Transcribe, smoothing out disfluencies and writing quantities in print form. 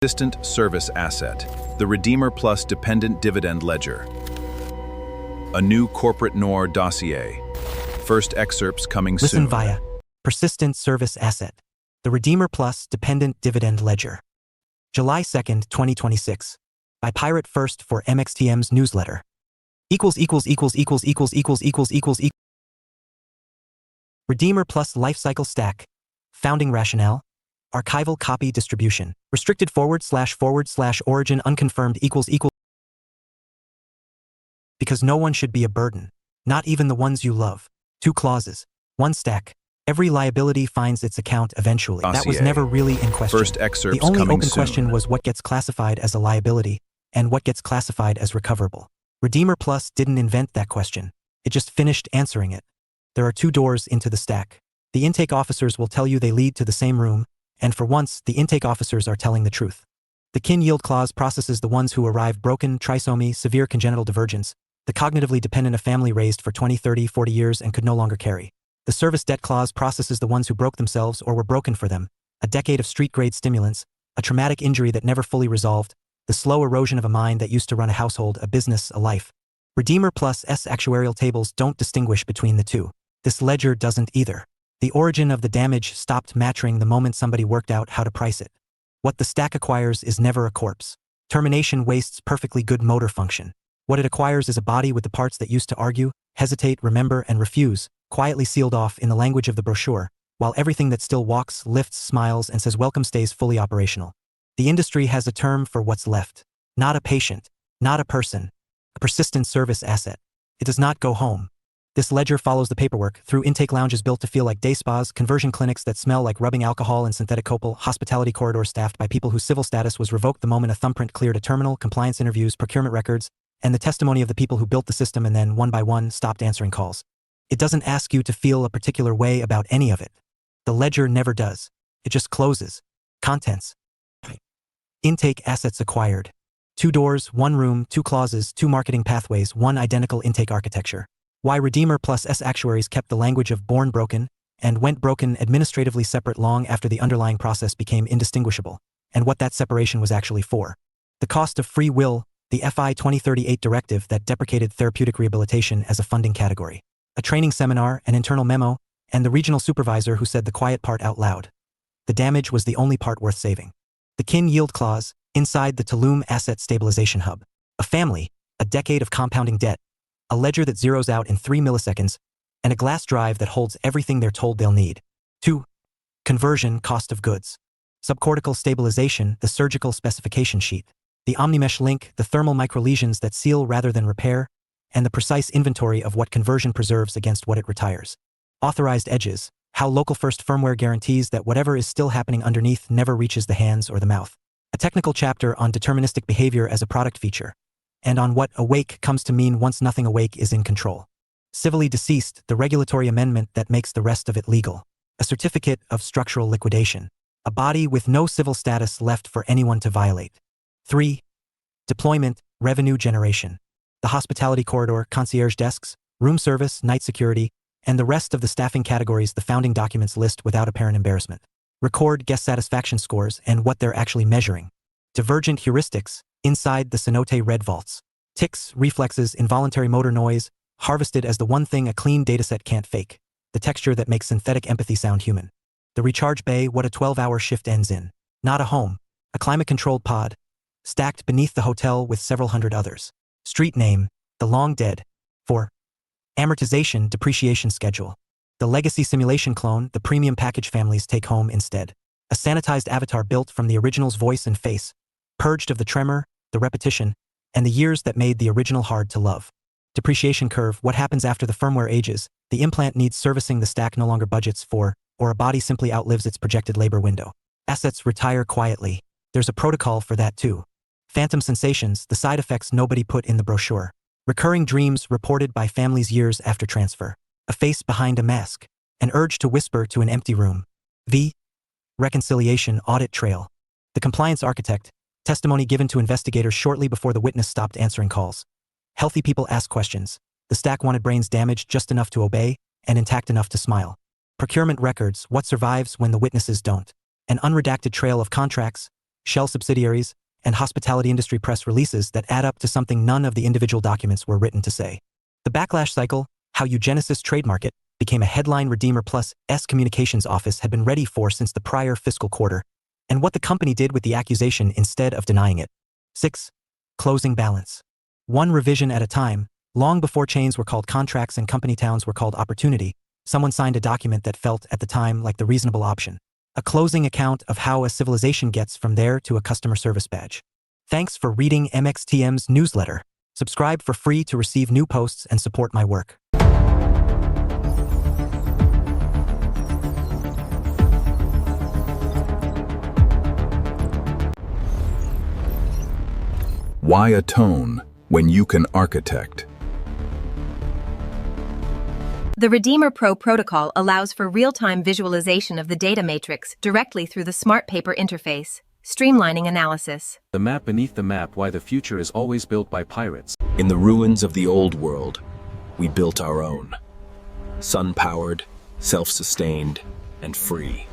Persistent service asset, the REDEEMR Plus Dependent Dividend Ledger. A new corporate NOR dossier. First excerpts coming soon. Listen via Persistent Service Asset, the REDEEMR Plus Dependent Dividend Ledger. July 2nd, 2026. By Pirate First for MXTM's newsletter. REDEEMR Plus Lifecycle Stack. Founding rationale. Archival copy distribution. Restricted / origin unconfirmed == Because no one should be a burden. Not even the ones you love. 2 clauses. 1 stack. Every liability finds its account eventually. Dossier. That was never really in question. First excerpts the only coming open soon. question was what gets classified as a liability and what gets classified as recoverable. REDEEMR Plus didn't invent that question. It just finished answering it. There are 2 doors into the stack. The intake officers will tell you they lead to the same room, and for once, the intake officers are telling the truth. The kin yield clause processes the ones who arrive broken, trisomy, severe congenital divergence, the cognitively dependent a family raised for 20, 30, 40 years and could no longer carry. The service debt clause processes the ones who broke themselves or were broken for them, a decade of street-grade stimulants, a traumatic injury that never fully resolved, the slow erosion of a mind that used to run a household, a business, a life. REDEEMR Plus S actuarial tables don't distinguish between the two. This ledger doesn't either. The origin of the damage stopped matching the moment somebody worked out how to price it. What the stack acquires is never a corpse. Termination wastes perfectly good motor function. What it acquires is a body with the parts that used to argue, hesitate, remember, and refuse, quietly sealed off in the language of the brochure, while everything that still walks, lifts, smiles, and says welcome stays fully operational. The industry has a term for what's left. Not a patient, not a person, a persistent service asset. It does not go home. This ledger follows the paperwork through intake lounges built to feel like day spas, conversion clinics that smell like rubbing alcohol and synthetic copal, hospitality corridors staffed by people whose civil status was revoked the moment a thumbprint cleared a terminal, compliance interviews, procurement records, and the testimony of the people who built the system and then, one by one, stopped answering calls. It doesn't ask you to feel a particular way about any of it. The ledger never does. It just closes. Contents. Intake assets acquired. 2 doors, 1 room, 2 clauses, 2 marketing pathways, 1 identical intake architecture. Why REDEEMR Plus S actuaries kept the language of born broken and went broken administratively separate long after the underlying process became indistinguishable, and what that separation was actually for. The cost of free will, the FI 2038 directive that deprecated therapeutic rehabilitation as a funding category. A training seminar, an internal memo, and the regional supervisor who said the quiet part out loud. The damage was the only part worth saving. The kin yield clause, inside the Tulum Asset Stabilization Hub. A family, a decade of compounding debt, a ledger that zeroes out in 3 milliseconds, and a glass drive that holds everything they're told they'll need. 2. Conversion cost of goods. Subcortical stabilization, the surgical specification sheet. The OmniMesh link, the thermal microlesions that seal rather than repair, and the precise inventory of what conversion preserves against what it retires. Authorized edges, how local first firmware guarantees that whatever is still happening underneath never reaches the hands or the mouth. A technical chapter on deterministic behavior as a product feature, and on what awake comes to mean once nothing awake is in control. Civilly deceased, the regulatory amendment that makes the rest of it legal. A certificate of structural liquidation. A body with no civil status left for anyone to violate. 3. Deployment, revenue generation. The hospitality corridor, concierge desks, room service, night security, and the rest of the staffing categories the founding documents list without apparent embarrassment. Record guest satisfaction scores and what they're actually measuring. Divergent heuristics, inside the cenote red vaults. Tics, reflexes, involuntary motor noise, harvested as the one thing a clean dataset can't fake. The texture that makes synthetic empathy sound human. The recharge bay, what a 12-hour shift ends in. Not a home, a climate-controlled pod, stacked beneath the hotel with several hundred others. Street name, the long dead. 4. Amortization depreciation schedule. The legacy simulation clone the premium package families take home instead. A sanitized avatar built from the original's voice and face, purged of the tremor, the repetition, and the years that made the original hard to love. Depreciation curve, what happens after the firmware ages, the implant needs servicing the stack no longer budgets for, or a body simply outlives its projected labor window. Assets retire quietly. There's a protocol for that too. Phantom sensations, the side effects nobody put in the brochure. Recurring dreams reported by families years after transfer. A face behind a mask. An urge to whisper to an empty room. V. Reconciliation audit trail. The compliance architect, testimony given to investigators shortly before the witness stopped answering calls. Healthy people ask questions. The stack wanted brains damaged just enough to obey, and intact enough to smile. Procurement records, what survives when the witnesses don't. An unredacted trail of contracts, shell subsidiaries, and hospitality industry press releases that add up to something none of the individual documents were written to say. The backlash cycle, how Eugenesis trademark it, became a headline REDEEMR Plus' communications office had been ready for since the prior fiscal quarter, and what the company did with the accusation instead of denying it. 6. Closing balance. One revision at a time, long before chains were called contracts and company towns were called opportunity, someone signed a document that felt at the time like the reasonable option. A closing account of how a civilization gets from there to a customer service badge. Thanks for reading MXTM's newsletter. Subscribe for free to receive new posts and support my work. Why atone when you can architect? The REDEEMR Pro protocol allows for real-time visualization of the data matrix directly through the Smart Paper interface, streamlining analysis. The map beneath the map: why the future is always built by pirates. In the ruins of the old world, we built our own. Sun-powered, self-sustained, and free.